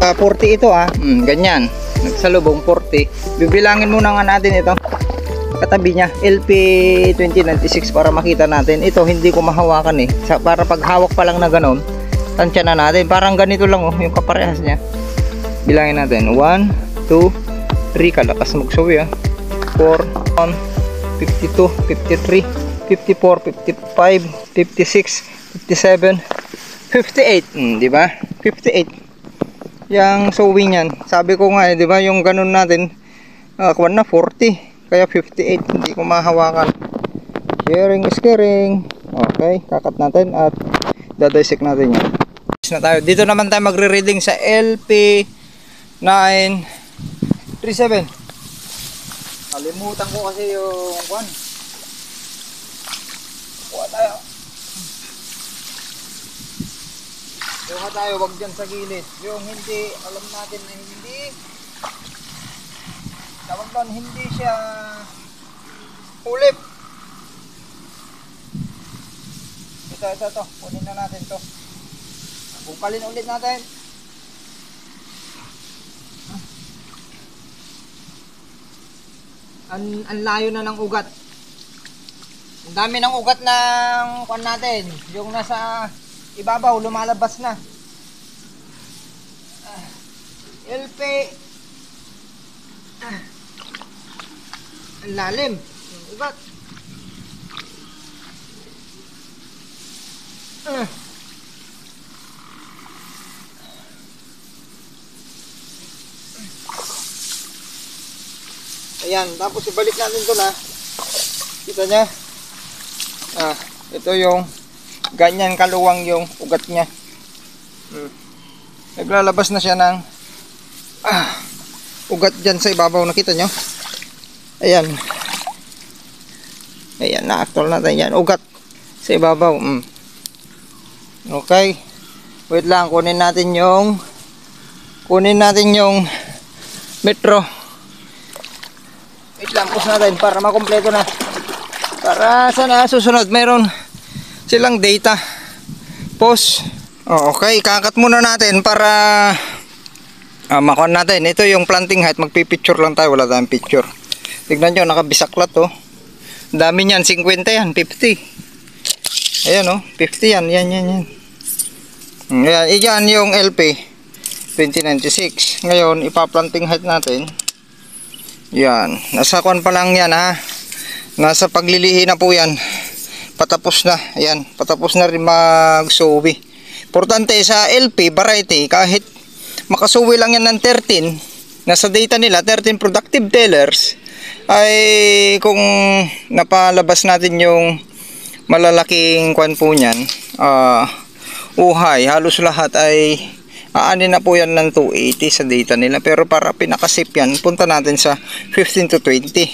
40 ito ganyan. Nagsalubong 40. Bibilangin muna nga natin ito. Katabi niya, LP 2096 para makita natin. Ito hindi ko mahawakan para pag hawak pa lang na ganon, tansya na natin. Parang ganito lang yung kaparehas niya. Bilangin natin. 1, 2, 3. Kalakas magsawi 4, 1, 52, 53, 54, 55, 56, 57, 58. Di ba? 58. Yang sawi niyan. Sabi ko nga di ba, yung ganun natin, kuwan na 40. Kaya 58, hindi ko mahawakan. Sharing is caring. Okay, kakat natin at dadisect natin yan. Na tayo. Dito naman tayo magre-reading sa LP937. Kalimutan ko kasi yung kuwan. Kuha tayo. Kuha tayo, wag dyan sa gilid. Yung hindi, alam natin na hindi. Tawag doon, hindi siya ulip. Ito. Kunin na natin to. Bukалin ulit natin. Ang layo na ng ugat. Ang dami ng ugat ng kuwan natin. Yung nasa ibabaw, lumalabas na. LP. Ang lalim ng ugat. Ayan, tapos ibalik natin ito na. Kita niya? Ito yung ganyan kaluwang yung ugat niya. Naglalabas na siya ng ugat dyan sa ibabaw. Nakita nyo? Ayan. Ayan, na-actual natin yan. Ugat sa ibabaw. Okay. Wait lang, kunin natin yung metro. Wait lang, pause natin para makumpleto na. Para sana susunod meron silang data. Pause. Okay, kakat muna natin para makuha natin. Ito yung planting height. Magpipicture lang tayo, wala tayong picture. Tignan nyo, nakabisaklat dami niyan, 50 yan, 50. Ayan 50 yan, yan. Yan yung LP 2096. Ngayon, ipaplanting height natin. Yan, nasa kuwan pa lang yan nasa paglilihi na po yan. Patapos na, ayan, patapos na rin magsuwi. Importante sa LP variety, kahit makasuwi lang yan ng 13, nasa data nila 13 productive tellers, ay kung napalabas natin yung malalaking kuwan po niyan, uhay, halos lahat ay aanin na po yan ng 280 sa data nila. Pero para pinakasip yan, punta natin sa 15 to 20.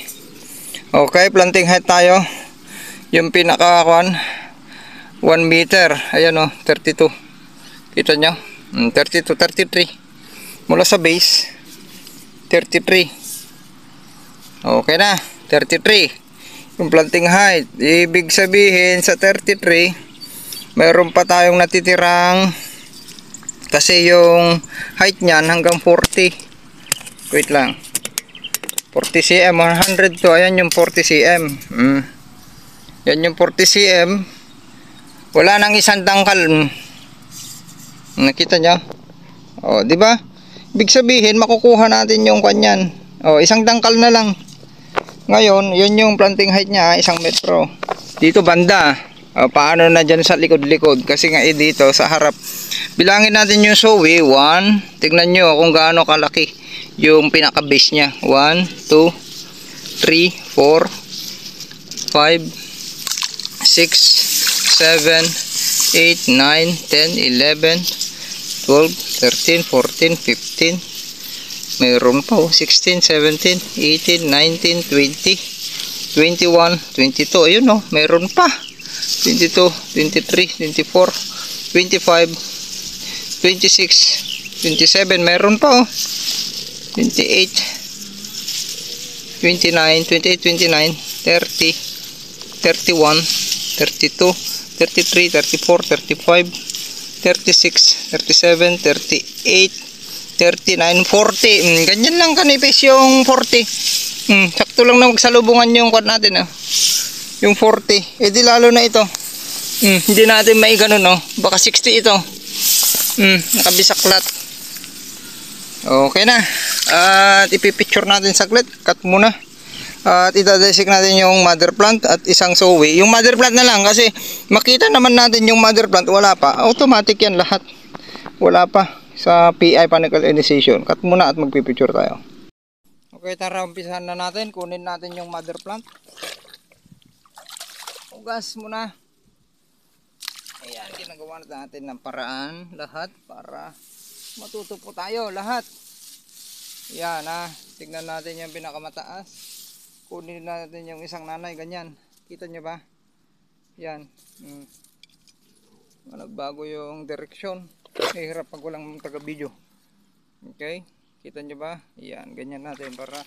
Okay, planting height tayo. Yung pinaka 1 meter, ayan 32. Kita nyo? 32, 33. Mula sa base, 33. Okay na, 33. Yung planting height, ibig sabihin sa 33, mayroon pa tayong natitirang, kasi yung height niyan hanggang 40. Wait lang. 40 cm, 100 to. Ayan yung 40 cm. Yan yung 40 cm. Wala nang isang dangkal. Nakita nyo? Di ba? Ibig sabihin, makukuha natin yung kanyan. Isang dangkal na lang. Ngayon, yun yung planting height niya, 1 metro. Dito banda. Paano na dyan sa likod-likod? Kasi nga dito sa harap. Bilangin natin yung sowi. 1. Tignan nyo kung gaano kalaki yung pinaka-base niya. 1, 2, 3, 4, 5, 6, 7, 8, 9, 10, 11, 12, 13, 14, 15. Mayroon pa 16, 17, 18, 19, 20, 21, 22. Ayun mayroon pa. 22, 23, 24, 25, 26, 27. Mayroon pa 28, 29, 28, 29, 30, 31, 32, 33, 34, 35, 36, 37, 38, 39, 40. Ganyan lang kanipis yung 40. Sakto lang na magsalubungan yung kwan natin. Yung 40. Eh di lalo na ito. Hindi natin may ganun, no? Baka 60 ito. Nakabisaklat. Okay na. At ipipicture natin saglit. Cut muna. At itadesik natin yung mother plant at isang sowi. Yung mother plant na lang kasi makita naman natin yung mother plant. Wala pa. Automatic yan lahat. Wala pa sa PI panicle initiation. Cut muna at magpipicture tayo. Okay, tara, umpisahan na natin. Kunin natin yung mother plant. Ugas muna. Ayan, ginagawa natin ng paraan lahat para matuto po tayo lahat. Yan tignan natin yung pinakamataas. Kunin natin yung isang nanay, ganyan. Kita nyo ba? Yan. Nagbago yung direksyon. Hirap pag walang taga-video. Okay, kita nyo ba? Yan, ganyan natin para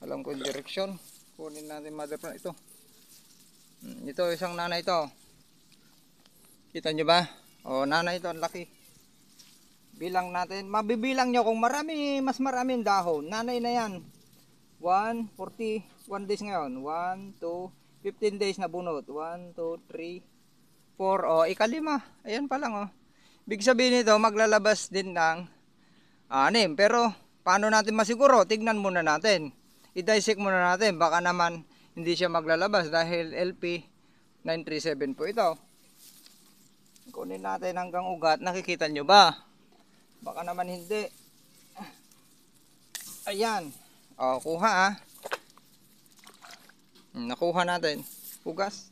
alam ko yung direksyon. Kunin natin mother plant ito. Ito, isang nanay ito. Kita nyo ba? Nanay ito, ang laki. Bilang natin. Mabibilang nyo kung marami, mas maraming dahon. Nanay na yan. 1, 41 days ngayon. 1, 2, 15 days na bunot. 1, 2, 3, 4. Ikalima. Ayan pa lang. Big sabihin nito, maglalabas din ng 6. Pero, paano natin masiguro? Tignan muna natin. I-dissect muna natin. Baka naman, hindi siya maglalabas dahil LP 937 po ito. Kunin natin hanggang ugat. Nakikita nyo ba? Baka naman hindi. Ayan. Kuha nakuha natin. Ugas.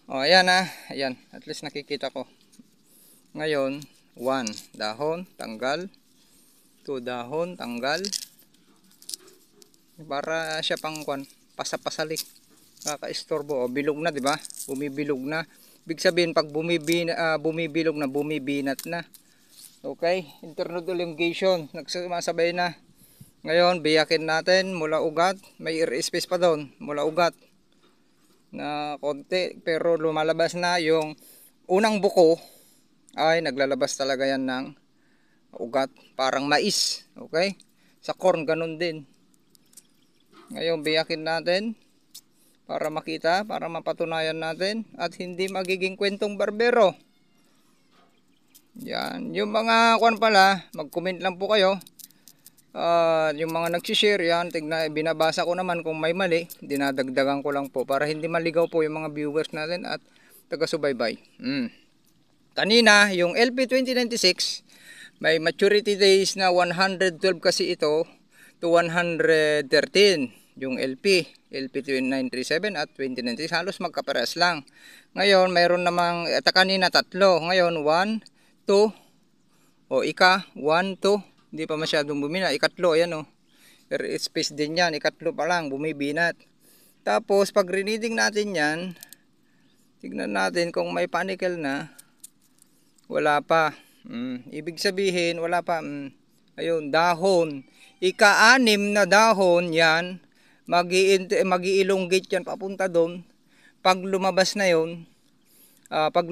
Ayan Ayan. At least nakikita ko. Ngayon, 1 dahon, tanggal. 2 dahon, tanggal. Para siya pang pasapasalik. Kaka-istorbo. Bilog na, di ba? Bumibilog na. Ibig sabihin, pag bumibilog na, bumibinat na. Okay? Internode elongation. Nagsumasabay na. Ngayon, biyakin natin mula ugat. May air space pa doon. Mula ugat. Na konti. Pero lumalabas na yung unang buko. Ay, naglalabas talaga yan ng ugat. Parang mais. Okay? Sa corn, ganun din. Ngayon, biyakin natin. Para makita, para mapatunayan natin at hindi magiging kwentong barbero. Yan, yung mga pala, mag-comment lang po kayo. Yung mga nag-share yan, binabasa ko naman kung may mali, dinadagdagan ko lang po para hindi maligaw po yung mga viewers natin at taga-subaybay. Kanina, yung LP 2096, may maturity days na 112 kasi ito to 113. Yung LP 937 at 2096 halos magkapares lang. Ngayon mayroon namang kanina 3. Ngayon 1, 2 1, 2. Hindi pa masyadong bumina. Ikatlo ayan Air space din yan. Ikatlo pa lang bumibinat. Tapos pag reading natin yan, tignan natin kung may panicle na. Wala pa. Ibig sabihin wala pa. Ayun, dahon. Ika-6 na dahon yan. Mag-i-elongate yan papunta doon. Pag lumabas na yun, pag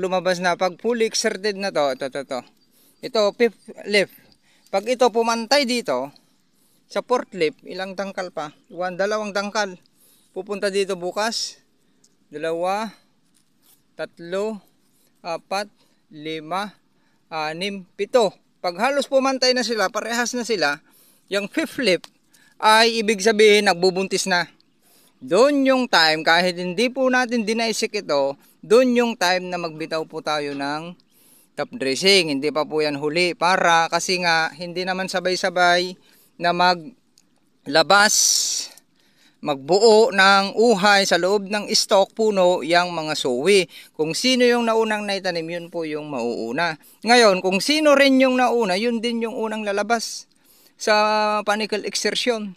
fully exerted na to, ito, fifth leaf. Pag ito pumantay dito, sa fourth leaf, ilang tangkal pa? 2 tangkal. Pupunta dito bukas. 2, 3, 4, 5, 6, 7. Pag halos pumantay na sila, parehas na sila, yung fifth leaf, ay ibig sabihin nagbubuntis na. Doon yung time, kahit hindi po natin dinaisik ito, doon yung time na magbitaw po tayo ng top dressing. Hindi pa po yan huli para kasi nga hindi naman sabay-sabay na maglabas, magbuo ng uhay sa loob ng stock puno yung mga sowi. Kung sino yung naunang naitanim, yun po yung mauuna. Ngayon, kung sino rin yung nauna, yun din yung unang lalabas sa panicle exertion.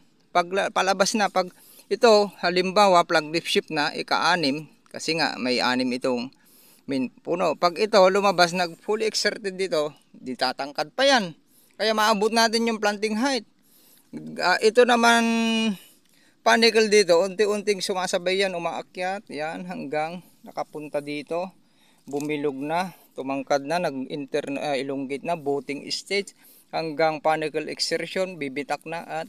Palabas na pag ito halimbawa plug leaf shift na ika-6 kasi nga may 6 itong puno. Pag ito lumabas nag fully exerted dito, di tatangkad pa yan. Kaya maabot natin yung planting height. Ito naman panicle dito, unti-unting sumasabay yan, umaakyat yan hanggang nakapunta dito. Bumilog na, tumangkad na, elongate na, budding stage, hanggang panicle exertion, bibitak na at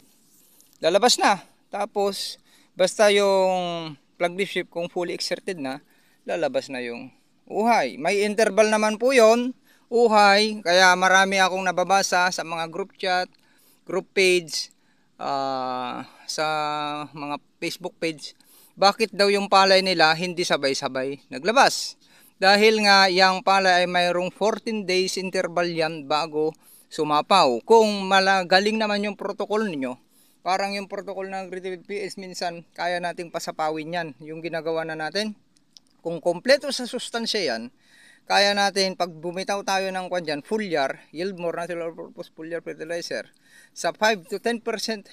lalabas na. Tapos basta yung plug leaf shape kung fully exerted na, lalabas na yung uhay. May interval naman po yon, uhay, kaya marami akong nababasa sa mga group chat, group page, sa mga Facebook page, bakit daw yung palay nila hindi sabay-sabay naglabas. Dahil nga yung palay ay mayroong 14 days interval yan bago sumapaw. Kung galing naman yung protocol ninyo, parang yung protocol ng Agri-TVED PH, minsan kaya nating pasapawin yan. Yung ginagawa na natin, kung kompleto sa sustansya yan, kaya natin pag bumitaw tayo ng kwan dyan, foliar, yield more natural purpose foliar fertilizer, sa 5 to 10%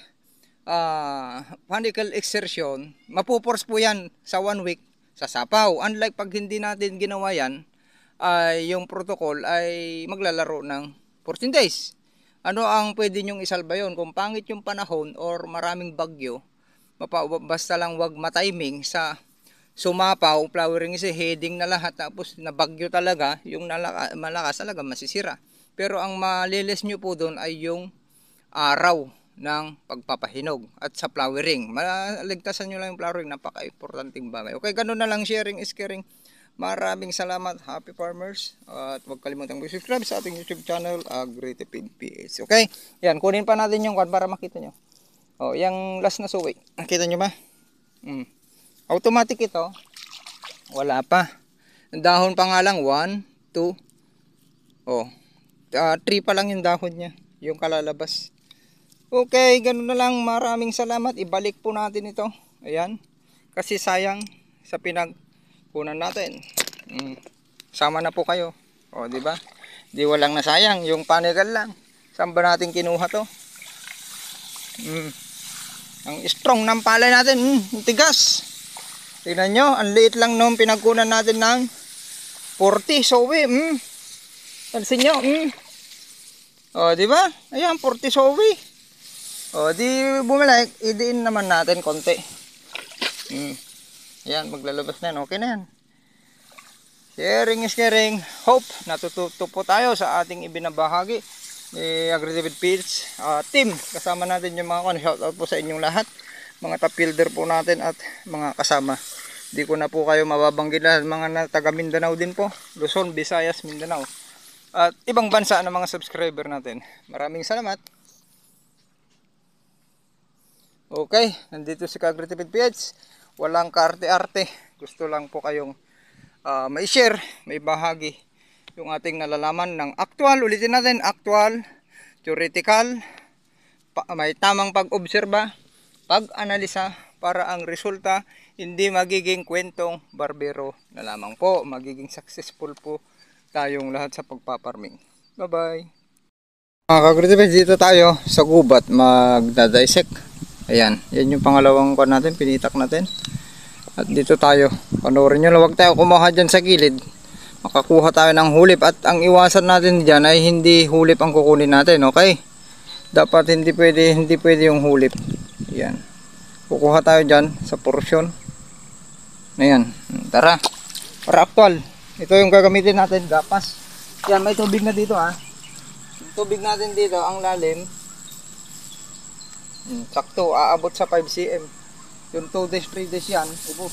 panicle exertion, mapupors po yan sa 1 week sa sapaw. Unlike pag hindi natin ginawa yan, yung protocol ay maglalaro ng 14 days. Ano ang pwede nyong isalba yun? Kung pangit yung panahon or maraming bagyo, basta lang wag matiming sa sumapaw, flowering is heading na lahat, tapos na bagyo talaga, yung malakas talaga masisira. Pero ang malilis nyo po doon ay yung araw ng pagpapahinog at sa flowering. Maligtasan nyo lang yung flowering, napaka-importanting bagay. Okay, ganun na lang, sharing is caring. Maraming salamat, happy farmers, at huwag kalimutang subscribe sa ating YouTube channel, Agri-TVED PH. Okay, yan, kunin pa natin yung kwan para makita nyo. Yung last na suwi, nakita nyo ba? Automatic ito, wala pa. Dahon pa nga lang, 1, 2, 3 pa lang yung dahon niya, yung kalalabas. Okay, ganun na lang. Maraming salamat. Ibalik po natin ito. Ayan. Kasi sayang sa pinagkunan natin. Sama na po kayo. Di ba? Di walang nasayang. Yung panicle lang. Saan ba natin kinuha to? Ang strong ng palay natin. Tigas. Tingnan nyo. Ang liit lang nung pinagkunan natin ng 40. Sowi. Pansin nyo. Di ba? Ayan, 40 sowi. Di bumalik, idiin naman natin konti. Ayan, maglalabas na yan. Okay na yan. Sharing is caring. Hope natututo po tayo sa ating ibinabahagi ni Agri-TVED PH team. Kasama natin yung mga shoutout po sa inyong lahat. Mga top fielder po natin at mga kasama. Di ko na po kayo mababanggit lahat. Mga taga Mindanao din po. Luzon, Visayas, Mindanao. At ibang bansa ng mga subscriber natin. Maraming salamat. Okay, nandito si Agri-TVED PH. Walang kaarte-arte. Gusto lang po kayong may share, may bahagi yung ating nalalaman ng actual. Ulitin natin, actual, theoretical, may tamang pag-obserba, pag-analisa para ang resulta hindi magiging kwentong barbero na lamang po. Magiging successful po tayong lahat sa pagpaparming. Bye-bye. Mga Agri-TVED, dito tayo sa gubat magdadisect. Ayan, yan yung pangalawang kuwan natin, pinitak natin. At dito tayo, panoorin nyo, huwag tayo kumuha dyan sa gilid. Makakuha tayo ng hulip, at ang iwasan natin dyan ay hindi hulip ang kukunin natin, okay? Dapat hindi pwede yung hulip. Ayan, kukuha tayo dyan sa porsyon. Ayan, tara, para actual. Ito yung gagamitin natin, gapas. Yan, may tubig na dito Yung tubig natin dito, ang lalim. Sakto, aabot sa 5 cm. Yung 2 days, 3 days yan, ubos.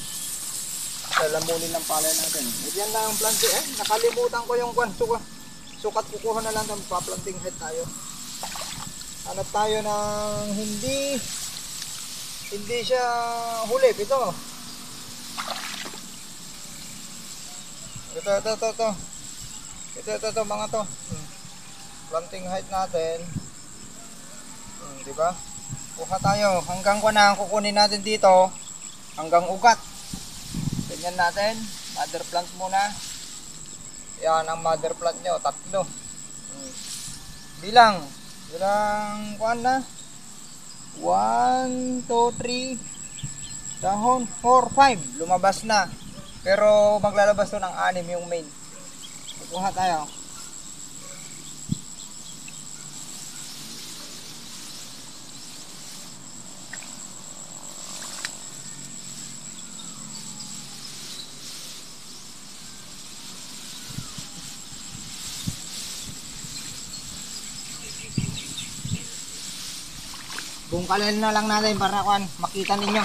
Lalamunin ng palay natin. Yan lang yung plante. Nakalimutan ko yung kwan. Sukat kukuha na lang ng pa-planting head tayo. Hanap tayo ng hindi siya hulip. Ito mga to. Planting height natin. Diba? Kuha tayo hanggang na kukunin natin dito, hanggang ugat. Ganyan natin, mother plant muna. Yan ang mother plant nyo, 3. Bilang kuan na. 1, 2, 3, dahon, 4, 5. Lumabas na. Pero maglalabas to ng 6 yung main. Kuha tayo. Tungkalin na lang natin para makita ninyo.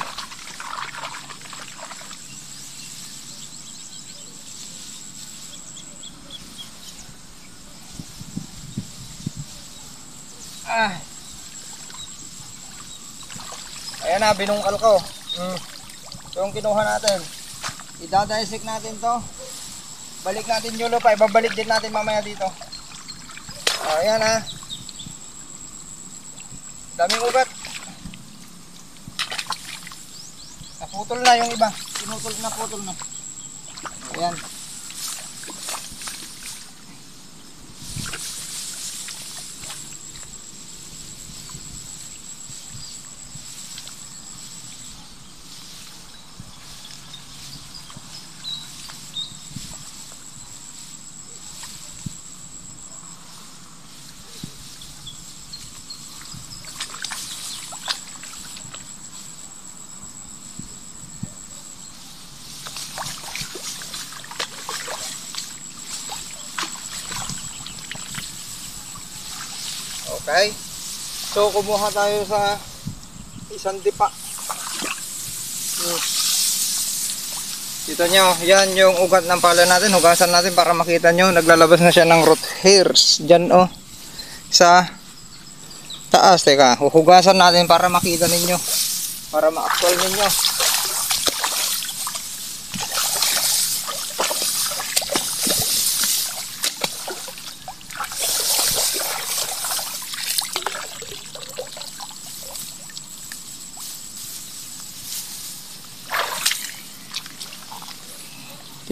Ayan na, binungkal ko. Yung kinuha natin. Idadisect natin to. Balik natin yung lupa. Ibabalik din natin mamaya dito. Ayan ha. Daming ugat. Naputol na yung iba. Putol na. Ayan. Okay. So kumuha tayo sa isang dipa. Kita nyo, yan yung ugat ng pala natin. Hugasan natin para makita nyo. Naglalabas na siya ng root hairs. Diyan oh. Sa taas. Teka, hugasan natin para makita ninyo. Para ma-actual ninyo.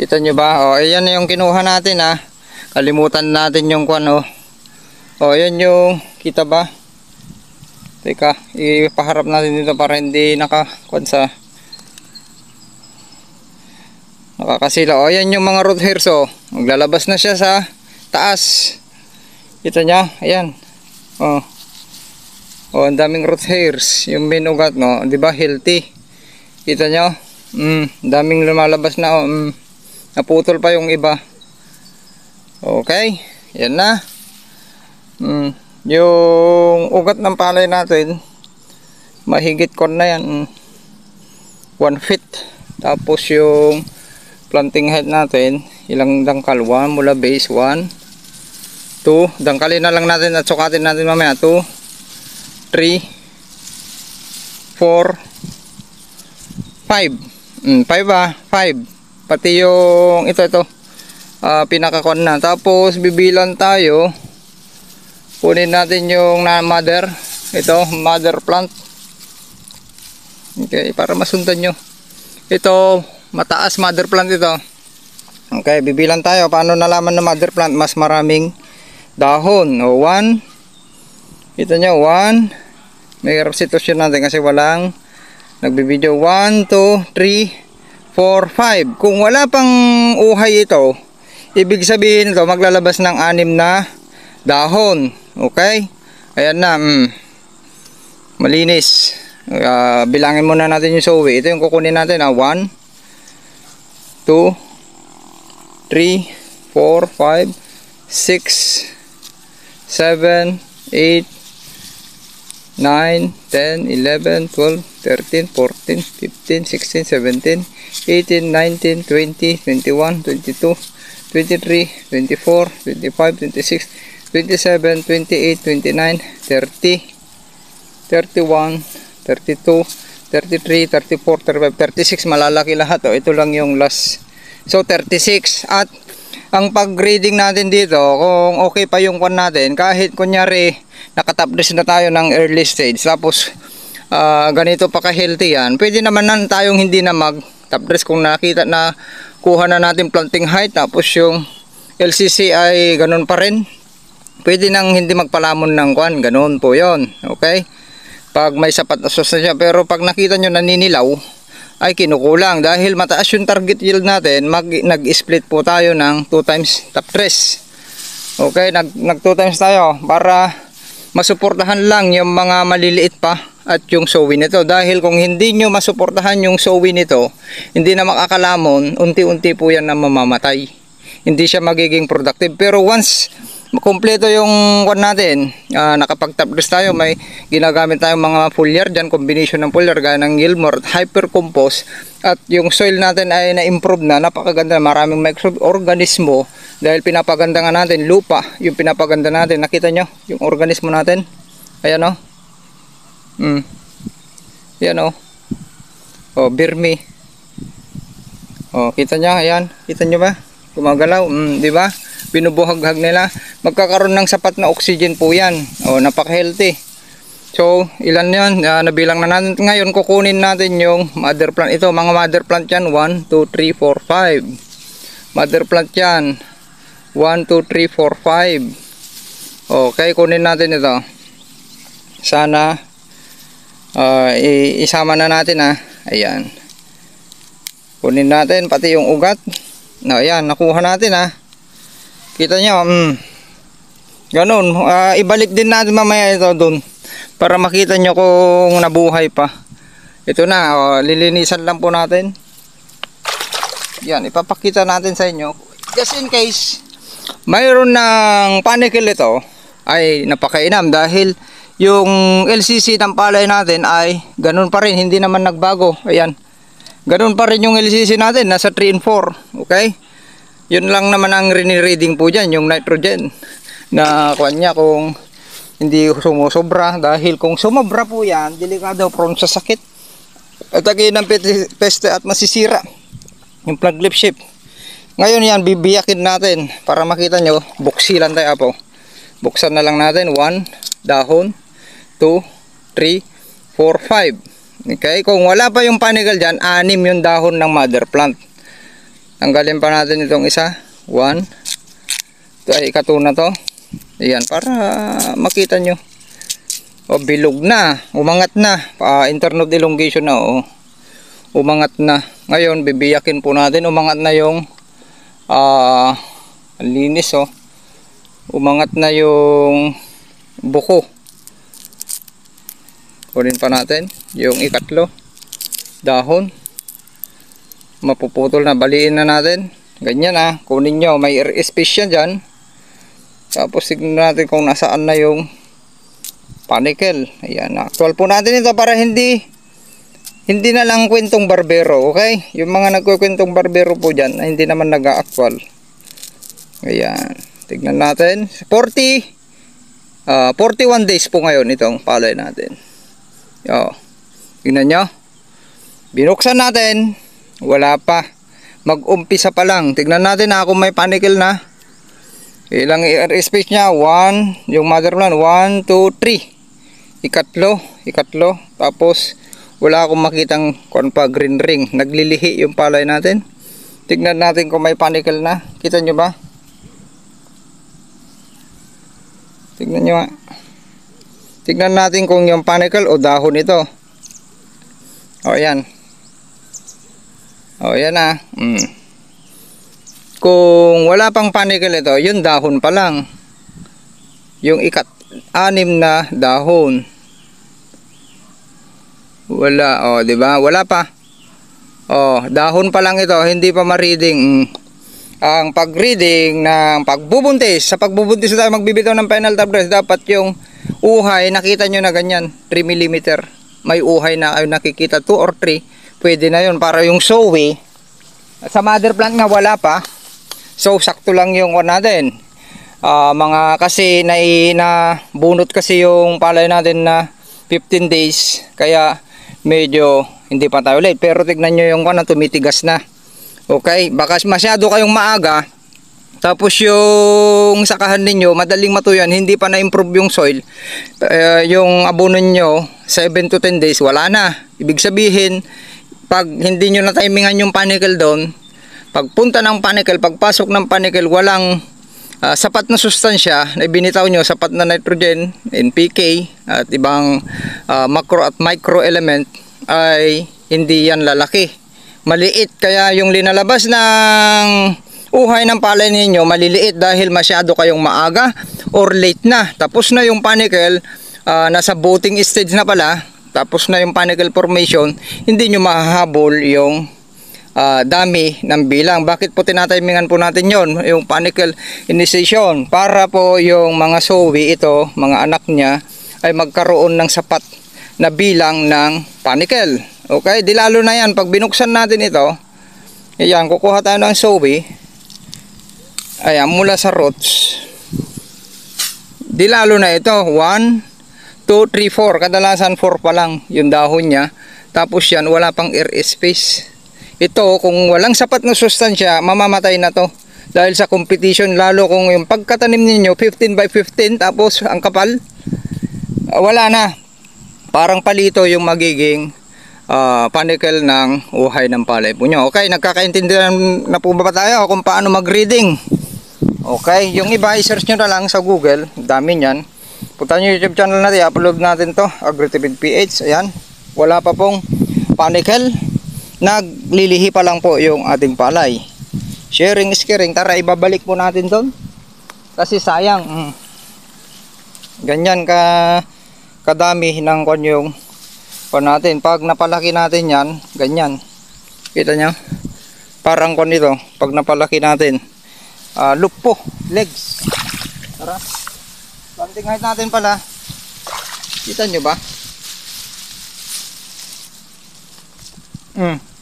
Kita nyo ba? O, ayan yung kinuha natin ha. Kalimutan natin yung kwan o. O, ayan yung, kita ba? Teka, ipaharap natin dito para hindi nakakwan sa nakakasila. O, ayan yung mga root hairs o. Maglalabas na siya sa taas. Kita nyo? Ayan. O. O, ang daming root hairs. Yung binugat no. Diba? Healthy. Kita nyo? Daming lumalabas na o. Naputol pa yung iba. Okay, yan na. Yung ugat ng palay natin mahigit kon na yan, 1 feet. Tapos yung planting height natin, ilang dangkal? 1 mula base, 1 2, dangkalin na lang natin at sukatin natin mamaya. 2 3 4 5 5 pati yung ito pinakakon na. Tapos bibilan tayo, kunin natin yung mother, ito mother plant. Okay, para masundan nyo, ito mataas mother plant ito. Okay, bibilan tayo. Paano nalaman na mother plant? Mas maraming dahon. O 1, ito nyo 1, may substitution natin kasi walang nagbibideo. 1 2 3 4 5. Kung wala pang uhay ito, ibig sabihin ito maglalabas ng 6 na dahon. Okay, ayan na. Malinis. Bilangin muna natin yung sowi. Ito yung kukunin natin. 1 2 3 4 5 6 7 8 9 10 11 12 13 14 15 16 17 18 19 20 21 22 23 24 25 26 27 28 29 30 31 32 33 34 35 36. Malalaki lahat oh. Ito lang yung last. So 36. At ang pag-grading natin dito, kung okay pa yung kwan natin, kahit kunyari nakatop dress na tayo ng early stage, tapos ganito pa ka-healthy yan, pwede naman tayong hindi na mag-top dress kung nakita na kuha na natin planting height, tapos yung LCC ay ganun pa rin. Pwede nang hindi magpalamon ng kwan, ganun po yon. Okay? Pag may sapat na sus na siya. Pero pag nakita nyo naninilaw, ay kinukulang. Dahil mataas yung target yield natin, nag-split po tayo ng 2 times top dress. Okay? Nag 2 times tayo para masuportahan lang yung mga maliliit pa at yung sowi nito. Dahil kung hindi nyo masuportahan yung sowi nito, hindi na makakalamon, unti-unti po yan na mamamatay. Hindi siya magiging productive. Pero once Kompleto yung kwan natin. Nakapag-top dress tayo, may ginagamit tayong mga foliar dyan, combination ng foliar gaya ng Gilmore, Hyper Compost, at yung soil natin ay na-improve na, napakaganda, maraming microorganismo dahil pinapaganda nga natin, lupa, yung pinapaganda natin. Nakita nyo yung organismo natin? Ayan o. Ayan o. O, birmi. O, kita nyo, ayan. Kita nyo ba? Gumagalaw, di ba? Binubuhaghag nila. Magkakaroon ng sapat na oxygen po yan. O, napaka-healthy. So, ilan yan? Nabilang na natin. Ngayon, kukunin natin yung mother plant. Ito, mga mother plant yan. 1, 2, 3, 4, 5. Mother plant yan. 1, 2, 3, 4, 5. Okay, kunin natin ito. Sana, isama na natin ha. Ayan. Kunin natin, pati yung ugat. Ayan, nakuha natin ha. Kita nyo, ganun. Ibalik din natin mamaya ito dun para makita nyo kung nabuhay pa. Ito na, lilinisan lang po natin. Yan, ipapakita natin sa inyo. Just in case, mayroon ng panicle ito, ay napakainam dahil yung LCC ng palay natin ay ganun pa rin, hindi naman nagbago. Ayan, ganun pa rin yung LCC natin, nasa 3 and 4. Okay? Yun lang naman ang reading po dyan, yung nitrogen na kuwan niya kung hindi sumusobra. Dahil kung sumobra po yan, delikado, prone sa sakit at lagi ng peste at masisira yung plug lip shift. Ngayon yan, bibiyakin natin para makita nyo. Buksilan tayo po. Buksan na lang natin. 1 dahon, 2, 3, 4, 5. Okay, kung wala pa yung panicle dyan, 6 yung dahon ng mother plant. Tanggalin pa natin itong isa. 1. Ito ay ikatuna to. Ayan, para makita nyo. O, bilog na. Umangat na. Internode elongation na. O, umangat na. Ngayon, bibiyakin po natin. Umangat na yung linis. O. Umangat na yung buko. Kunin pa natin yung ikatlo. Dahon. Mapuputol na, baliin na natin. Ganyan kunin nyo, may air space yan dyan. Tapos tignan natin kung nasaan na yung panicle. Ayan, actual po natin ito para hindi na lang kwentong barbero. Okay, yung mga nagkukwentong barbero po dyan, hindi naman nag-actual. Ayan, tignan natin 41 days po ngayon itong palay natin. Tignan nyo, binuksan natin. Wala pa. Mag-umpisa pa lang. Tignan natin kung may panicle na. Ilang air space niya? 1. Yung mother plant. 1, 2, 3. Ikatlo. Tapos, wala akong makitang green ring. Naglilihi yung palay natin. Tignan natin kung may panicle na. Kita nyo ba? Tignan nyo Tignan natin kung yung panicle o dahon ito. Ayan. Yan Kung wala pang panicle ito, yung dahon pa lang. Yung ikat-6 na dahon. Wala, di ba? Wala pa. Dahon pa lang ito, hindi pa ma-reading. Ang pag-reading ng pagbubuntis, sa pagbubuntis tayo magbibitaw ng final top dress, dapat yung uhay, nakita nyo na ganyan, 3 mm. May uhay na nakikita, 2 or 3. Pwede na yun para yung sowi. Sa mother plant nga wala pa. So sakto lang yung natin. Mga kasi na bunot kasi yung palay natin na 15 days. Kaya medyo hindi pa tayo late. Pero tignan nyo yung tumitigas na. Okay, baka masyado kayong maaga. Tapos yung sakahan ninyo madaling matuyan, hindi pa na-improve yung soil. Yung abono nyo 7 to 10 days wala na. Ibig sabihin, pag hindi nyo na timingan yung panicle doon, pagpunta ng panicle, pagpasok ng panicle, walang sapat na sustansya na ibinitaw nyo, sapat na nitrogen, NPK at ibang macro at micro element, ay hindi yan lalaki. Maliit, kaya yung linalabas ng uhay ng palay ninyo maliliit dahil masyado kayong maaga or late na. Tapos na yung panicle, nasa budding stage na pala. Tapos na yung panicle formation, hindi nyo mahahabol yung dami ng bilang. Bakit po tinatimingan po natin yon, yung panicle initiation? Para po yung mga sowi ito, mga anak niya, ay magkaroon ng sapat na bilang ng panicle. Okay, di lalo na yan, pag binuksan natin ito, ayan, kukuha tayo ng sowi, ayan, mula sa roots, di lalo na ito, 1, 2, 3, 4, kadalasan 4 pa lang yung dahon niya, tapos yan, wala pang air space. Ito, kung walang sapat na sustansya, mamamatay na to. Dahil sa competition, lalo kung yung pagkatanim ninyo, 15 by 15, tapos ang kapal, wala na. Parang palito yung magiging panicle ng uhay ng palay po nyo. Okay, nagkakaintindihan na po ba tayo kung paano mag-reading? Okay, yung iba, i-search nyo na lang sa Google, dami nyan. Punta nyo YouTube channel natin, upload natin to, AgriTipid PH, ayan. Wala pa pong panicle. Naglilihi pa lang po yung ating palay. Sharing is caring. Tara, ibabalik po natin doon. Kasi sayang. Ganyan kadami ng kanyang natin. Pag napalaki natin yan, ganyan. Kita nyo? Parang kon ito. Pag napalaki natin, lupo, legs. Tara. Planting height natin pala. Kita nyo ba?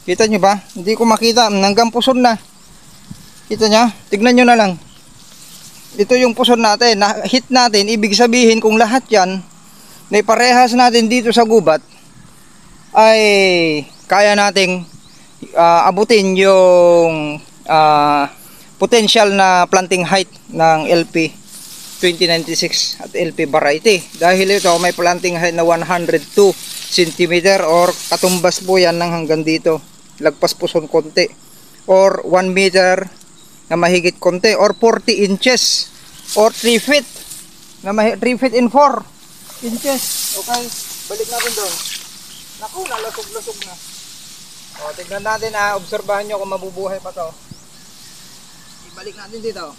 Kita nyo ba? Hindi ko makita. Hanggang puson na. Kita nyo? Tignan nyo na lang. Ito yung puson natin. Hit natin. Ibig sabihin kung lahat yan na parehas natin dito sa gubat ay kaya nating abutin yung potential na planting height ng LP 2096 at LP variety. Dahil ito may planting height na 102 cm or katumbas po yan ng hanggang dito. Lagpas puson konti. Or 1 meter na mahigit konti. Or 40 inches. Or 3 feet. 3 feet in 4 inches. Okay. Balik natin doon. Naku, nalasog-lasog na. O, tignan natin obserbahan nyo kung mabubuhay pa to. Ibalik natin dito.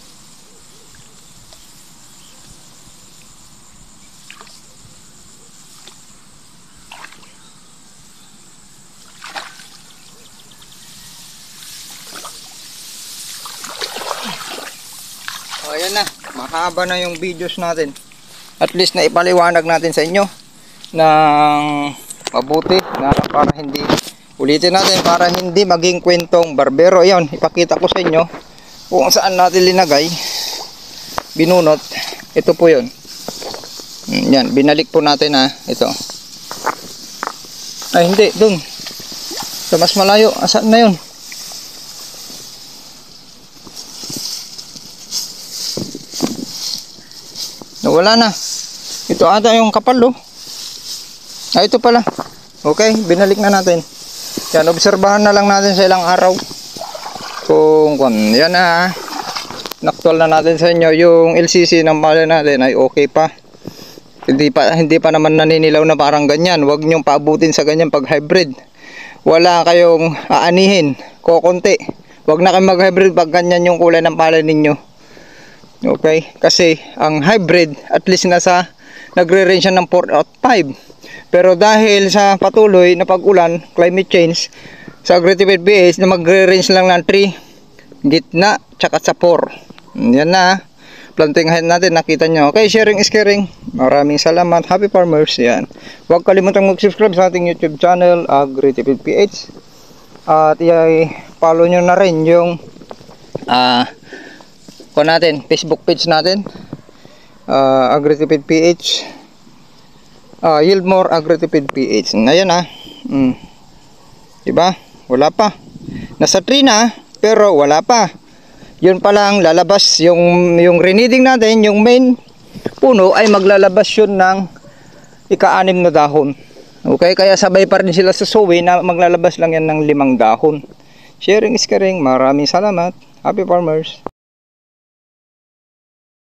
O, ayan na. Mahaba na yung videos natin. At least na ipaliwanag natin sa inyo ng mabuti na para hindi ulitin natin, para hindi maging kwentong barbero. Ayan, ipakita ko sa inyo kung saan natin linagay, binunot. Ito po yun. Yan, binalik po natin ito. Ay hindi, dun sa mas malayo. Saan na yun? Wala na. Ito ata yung kapal, oh. Ito pala. Okay, binalik na natin. Yan, obserbahan na lang natin sa ilang araw. Kung yan na. Naktual na natin sa inyo yung LCC ng palay natin ay okay pa. Hindi pa naman naninilaw na parang ganyan. Huwag nyong paabutin sa ganyan pag hybrid. Wala kayong aanihin. Kukunti. Huwag na kayong mag-hybrid pag ganyan yung kulay ng palay ninyo. Okay, kasi ang hybrid at least nagre-range siya ng 4 out 5. Pero dahil sa patuloy na pag-ulan, climate change, sa AgriTipid PH na magre-range lang ng 3, gitna, tsaka sa 4. Yan na, planting height natin, nakita nyo. Okay, sharing is caring. Maraming salamat. Happy farmers. Yan. Huwag kalimutang mag-subscribe sa ating YouTube channel, AgriTipid PH. At i-follow nyo na rin yung natin, Facebook page natin, AgriTipid PH, Yieldmore AgriTipid PH. Ayan diba? Wala pa. Nasa 3 na, pero wala pa. Yun pa lang lalabas yung reneeding natin, yung main puno ay maglalabas yun ng ika-6 na dahon. Okay, kaya sabay pa rin sila sa sowi na maglalabas lang yan ng 5 dahon. Sharing is caring. Maraming salamat. Happy farmers.